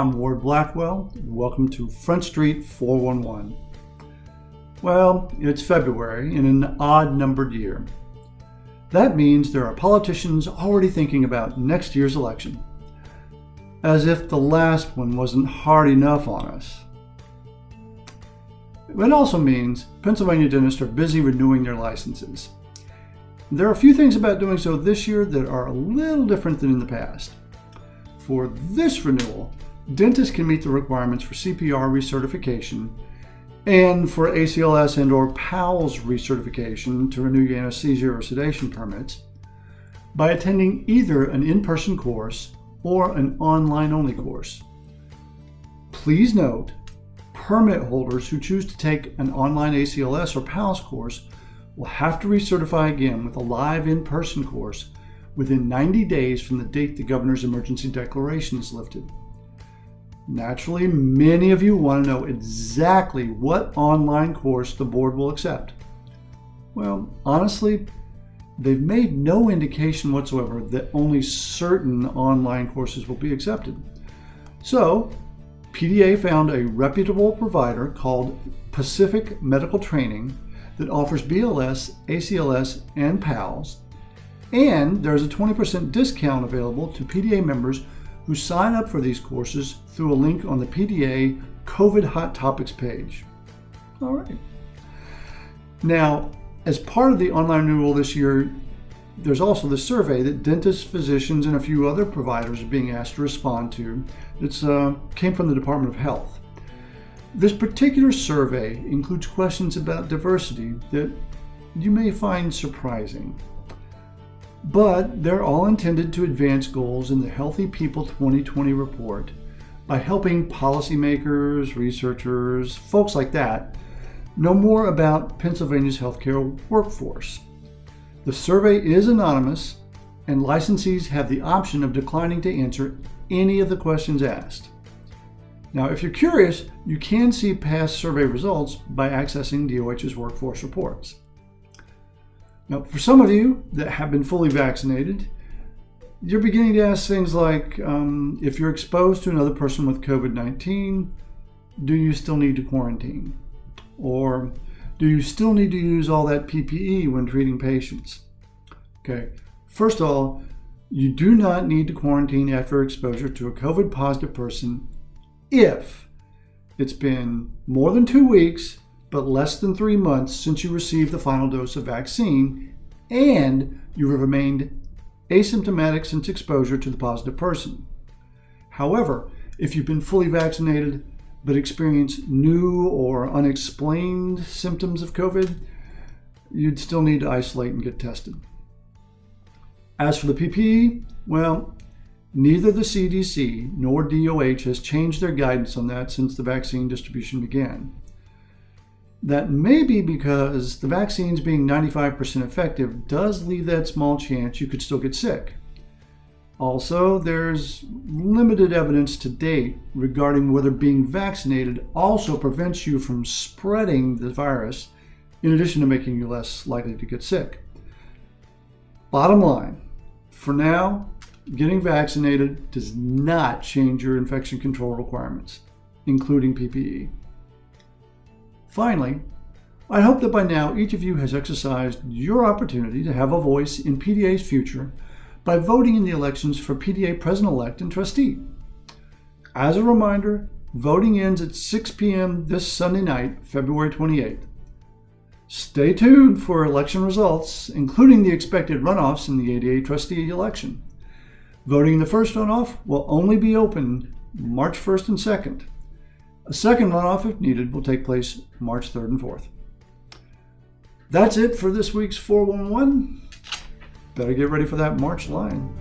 I'm Ward Blackwell. Welcome to Front Street 411. Well, it's February in an odd-numbered year. That means there are politicians already thinking about next year's election. As if the last one wasn't hard enough on us. It also means Pennsylvania dentists are busy renewing their licenses. There are a few things about doing so this year that are a little different than in the past. For this renewal, dentists can meet the requirements for CPR recertification and for ACLS and/or PALS recertification to renew your anesthesia or sedation permits by attending either an in-person course or an online-only course. Please note, permit holders who choose to take an online ACLS or PALS course will have to recertify again with a live in-person course within 90 days from the date the governor's emergency declaration is lifted. Naturally, many of you want to know exactly what online course the board will accept. Well, honestly, they've made no indication whatsoever that only certain online courses will be accepted. So, PDA found a reputable provider called Pacific Medical Training that offers BLS, ACLS, and PALS, and there's a 20% discount available to PDA members who sign up for these courses through a link on the PDA COVID Hot Topics page. All right. Now, as part of the online renewal this year, there's also the survey that dentists, physicians, and a few other providers are being asked to respond to. It came from the Department of Health. This particular survey includes questions about diversity that you may find surprising. But they're all intended to advance goals in the Healthy People 2020 report by helping policymakers, researchers, folks like that, know more about Pennsylvania's healthcare workforce. The survey is anonymous, and licensees have the option of declining to answer any of the questions asked. Now, if you're curious, you can see past survey results by accessing DOH's workforce reports. Now, for some of you that have been fully vaccinated, you're beginning to ask things like, if you're exposed to another person with COVID-19, do you still need to quarantine? Or do you still need to use all that PPE when treating patients? Okay, first of all, you do not need to quarantine after exposure to a COVID-positive person if it's been more than 2 weeks but less than 3 months since you received the final dose of vaccine and you have remained asymptomatic since exposure to the positive person. However, if you've been fully vaccinated but experience new or unexplained symptoms of COVID, you'd still need to isolate and get tested. As for the PPE, well, neither the CDC nor DOH has changed their guidance on that since the vaccine distribution began. That may be because the vaccines being 95% effective does leave that small chance you could still get sick. Also, there's limited evidence to date regarding whether being vaccinated also prevents you from spreading the virus, in addition to making you less likely to get sick. Bottom line, for now, getting vaccinated does not change your infection control requirements, including PPE. Finally, I hope that by now each of you has exercised your opportunity to have a voice in PDA's future by voting in the elections for PDA President-elect and Trustee. As a reminder, voting ends at 6 p.m. this Sunday night, February 28th. Stay tuned for election results, including the expected runoffs in the ADA Trustee election. Voting in the first runoff will only be open March 1st and 2nd. A second runoff, if needed, will take place March 3rd and 4th. That's it for this week's 411. Better get ready for that March line.